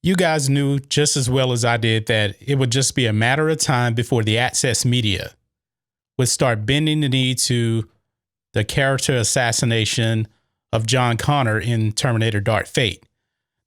You guys knew just as well as I did that it would just be a matter of time before the access media would start bending the knee to the character assassination of John Connor in Terminator Dark Fate.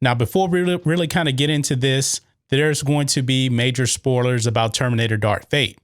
Now, before we really kind of get into this, there's going to be major spoilers about Terminator Dark Fate.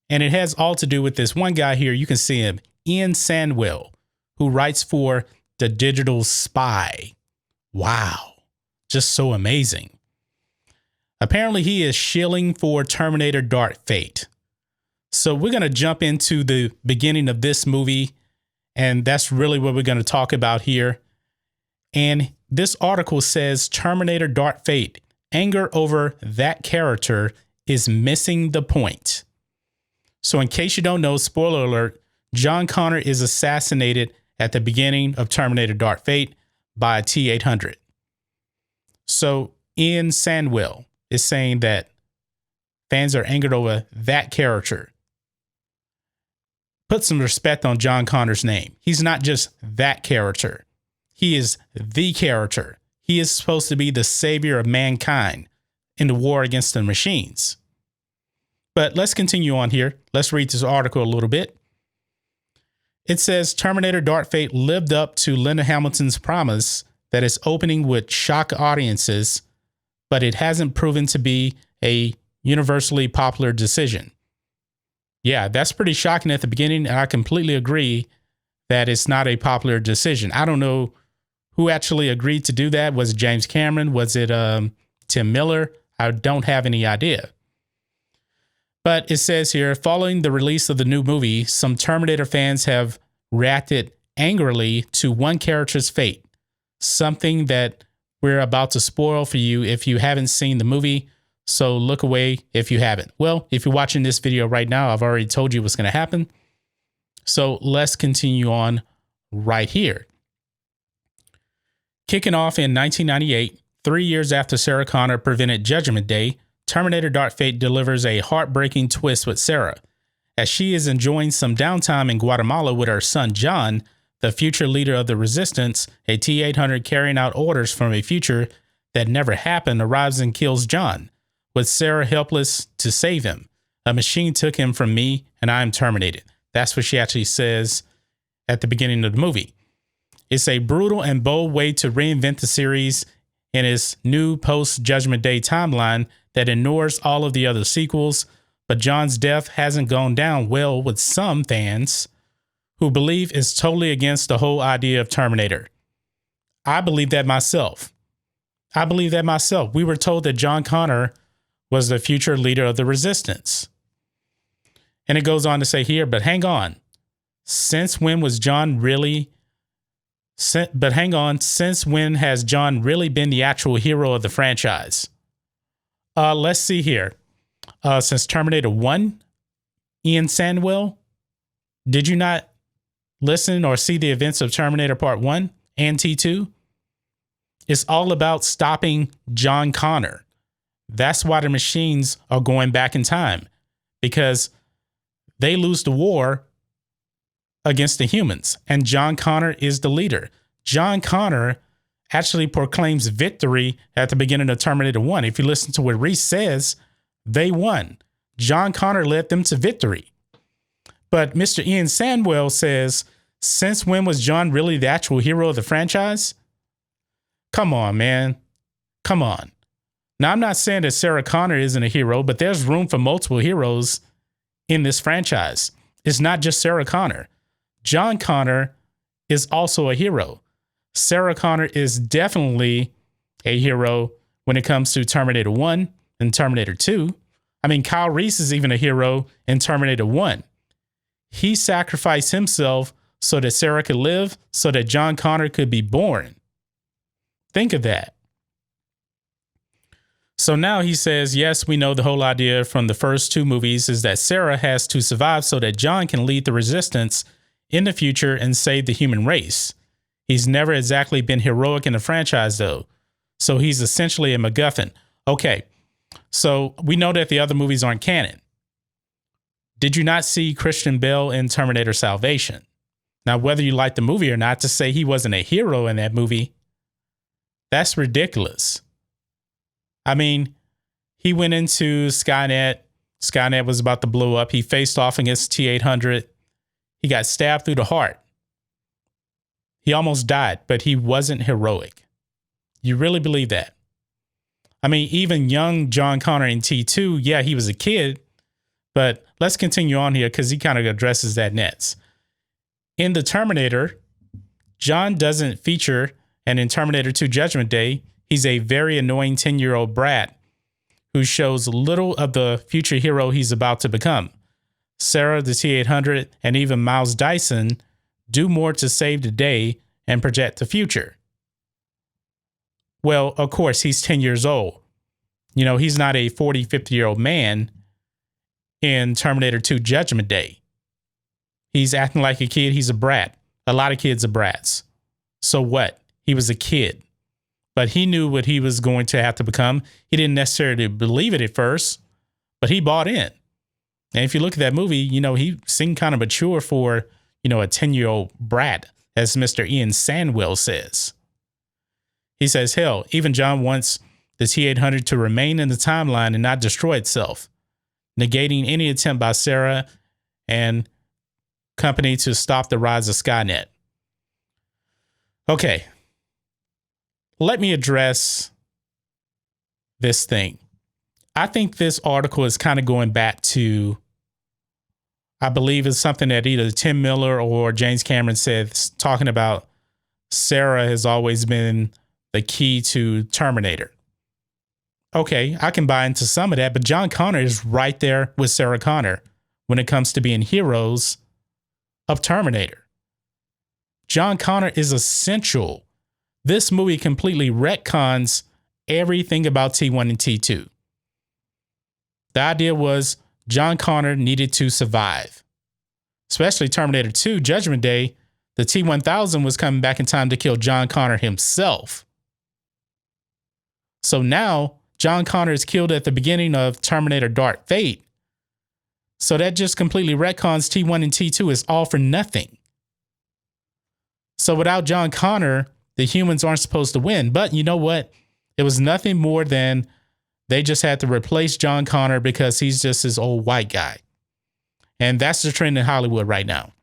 And it has all to do with this one guy here. You can see him, Ian Sandwell, who writes for The Digital Spy. Wow. Just so amazing. Apparently, he is shilling for Terminator Dark Fate. So we're going to jump into the beginning of this movie, and that's really what we're going to talk about here. And this article says Terminator Dark Fate, anger over that character is missing the point. So in case you don't know, spoiler alert, John Connor is assassinated at the beginning of Terminator Dark Fate by a T-800. So Ian Sandwell is saying that fans are angered over that character. Put some respect on John Connor's name. He's not just that character. He is the character. He is supposed to be the savior of mankind in the war against the machines. But let's continue on here. Let's read this article a little bit. It says Terminator Dark Fate lived up to Linda Hamilton's promise that its opening would shock audiences, but it hasn't proven to be a universally popular decision. Yeah, that's pretty shocking at the beginning, and I completely agree that it's not a popular decision. I don't know who actually agreed to do that. Was it James Cameron? Was it Tim Miller? I don't have any idea. But it says here, following the release of the new movie, some Terminator fans have reacted angrily to one character's fate, something that we're about to spoil for you if you haven't seen the movie. So look away if you haven't. Well, if you're watching this video right now, I've already told you what's going to happen. So let's continue on right here. Kicking off in 1998, 3 years after Sarah Connor prevented Judgment Day, Terminator Dark Fate delivers a heartbreaking twist with Sarah. As she is enjoying some downtime in Guatemala with her son John, the future leader of the resistance, a T-800 carrying out orders from a future that never happened, arrives and kills John, with Sarah helpless to save him. A machine took him from me, and I am terminated. That's what she actually says at the beginning of the movie. It's a brutal and bold way to reinvent the series in its new post-Judgment Day timeline that ignores all of the other sequels, but John's death hasn't gone down well with some fans who believe it's totally against the whole idea of Terminator. I believe that myself. We were told that John Connor was the future leader of the resistance. And it goes on to say here, but hang on. Since when has John really been the actual hero of the franchise? Let's see here. Since Terminator 1, Ian Sandwell, did you not listen or see the events of Terminator Part 1 and T2? It's all about stopping John Connor. That's why the machines are going back in time, because they lose the war against the humans, and John Connor is the leader. John Connor actually proclaims victory at the beginning of Terminator 1. If you listen to what Reese says, they won. John Connor led them to victory. But Mr. Ian Sandwell says, since when was John really the actual hero of the franchise? Come on, man. Come on. Now, I'm not saying that Sarah Connor isn't a hero, but there's room for multiple heroes in this franchise. It's not just Sarah Connor. John Connor is also a hero. Sarah Connor is definitely a hero when it comes to Terminator 1 and Terminator 2. I mean, Kyle Reese is even a hero in Terminator 1. He sacrificed himself so that Sarah could live, so that John Connor could be born. Think of that. So now he says, yes, we know the whole idea from the first two movies is that Sarah has to survive so that John can lead the resistance in the future and save the human race. He's never exactly been heroic in the franchise, though. So he's essentially a MacGuffin. Okay, so we know that the other movies aren't canon. Did you not see Christian Bale in Terminator Salvation? Now, whether you like the movie or not, to say he wasn't a hero in that movie, that's ridiculous. I mean, he went into Skynet. Skynet was about to blow up. He faced off against T-800. He got stabbed through the heart. He almost died, but he wasn't heroic. You really believe that? I mean, even young John Connor in T2, yeah, he was a kid, but let's continue on here because he kind of addresses that next. In the Terminator, John doesn't feature, and in Terminator 2 Judgment Day, he's a very annoying 10-year-old brat who shows little of the future hero he's about to become. Sarah, the T-800, and even Miles Dyson do more to save the day and project the future. Well, of course, he's 10 years old. You know, he's not a 40, 50-year-old man in Terminator 2 Judgment Day. He's acting like a kid. He's a brat. A lot of kids are brats. So what? He was a kid. But he knew what he was going to have to become. He didn't necessarily believe it at first, but he bought in. And if you look at that movie, you know, he seemed kind of mature for, you know, a 10-year-old brat, as Mr. Ian Sandwell says. He says, hell, even John wants the T-800 to remain in the timeline and not destroy itself, negating any attempt by Sarah and company to stop the rise of Skynet. Okay. Let me address this thing. I think this article is kind of going back to, I believe it's something that either Tim Miller or James Cameron said, talking about Sarah has always been the key to Terminator. Okay, I can buy into some of that, but John Connor is right there with Sarah Connor when it comes to being heroes of Terminator. John Connor is essential. This movie completely retcons everything about T1 and T2. The idea was John Connor needed to survive. Especially Terminator 2 Judgment Day, the T-1000 was coming back in time to kill John Connor himself. So now John Connor is killed at the beginning of Terminator Dark Fate. So that just completely retcons T1 and T2 is all for nothing. So without John Connor, the humans aren't supposed to win. But you know what? It was nothing more than they just had to replace John Connor because he's just this old white guy. And that's the trend in Hollywood right now.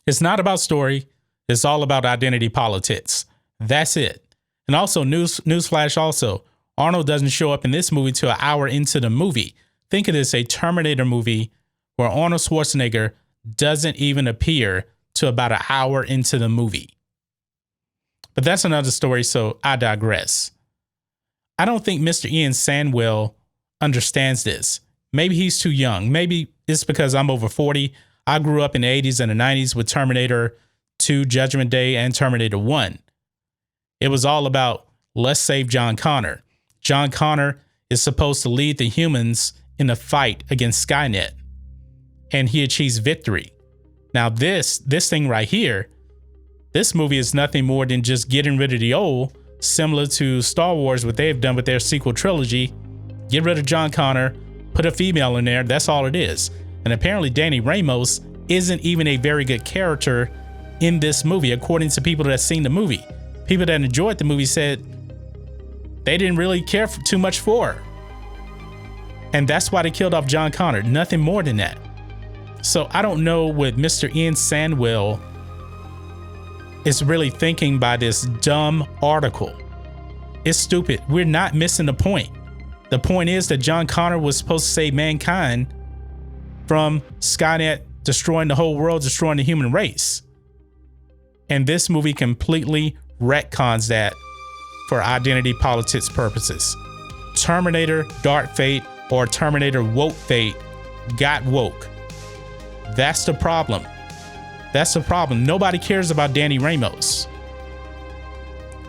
It's not about story. It's all about identity politics. That's it. And also, newsflash also, Arnold doesn't show up in this movie till an hour into the movie. Think of this, a Terminator movie where Arnold Schwarzenegger doesn't even appear to about an hour into the movie. But that's another story, so I digress. I don't think Mr. Ian Sandwell understands this. Maybe he's too young. Maybe it's because I'm over 40. I grew up in the 80s and the 90s with Terminator 2 Judgment Day and Terminator 1. It was all about, let's save John Connor. John Connor is supposed to lead the humans in a fight against Skynet. And he achieves victory. Now this thing right here, this movie is nothing more than just getting rid of the old, similar to Star Wars, what they've done with their sequel trilogy. Get rid of John Connor, put a female in there, that's all it is. And apparently Danny Ramos isn't even a very good character in this movie, according to people that have seen the movie. People that enjoyed the movie said they didn't really care too much for her. And that's why they killed off John Connor, nothing more than that. So I don't know what Mr. Ian Sandwell is really thinking by this dumb article. It's stupid. We're not missing the point. The point is that John Connor was supposed to save mankind from Skynet destroying the whole world, destroying the human race. And this movie completely retcons that for identity politics purposes. Terminator Dark Fate or Terminator Woke Fate got woke. That's the problem. That's the problem. Nobody cares about Danny Ramos.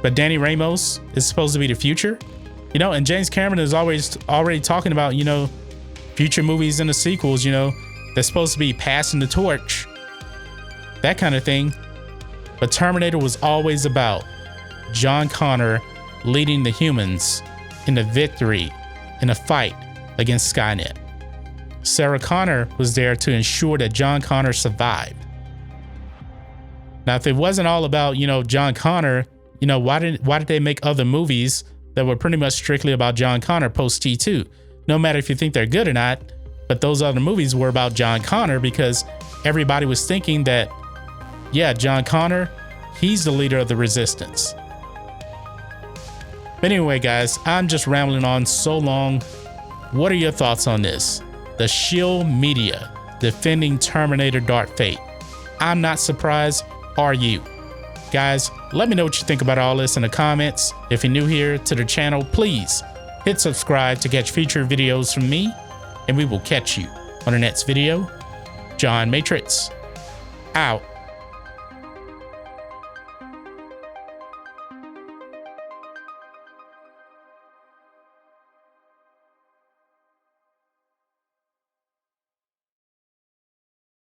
But Danny Ramos is supposed to be the future. You know, and James Cameron is already talking about, you know, future movies and the sequels, you know, they're supposed to be passing the torch. That kind of thing. But Terminator was always about John Connor leading the humans in a victory in a fight against Skynet. Sarah Connor was there to ensure that John Connor survived. Now, if it wasn't all about, you know, John Connor, you know, why did they make other movies that were pretty much strictly about John Connor post T2. No matter if you think they're good or not, but those other movies were about John Connor because everybody was thinking that, yeah, John Connor, he's the leader of the resistance. But anyway, guys, I'm just rambling on so long. What are your thoughts on this? The Shield Media defending Terminator Dark Fate. I'm not surprised. Are you? Guys, let me know what you think about all this in the comments. If you're new here to the channel, please hit subscribe to catch future videos from me, and we will catch you on the next video. John Matrixx, out.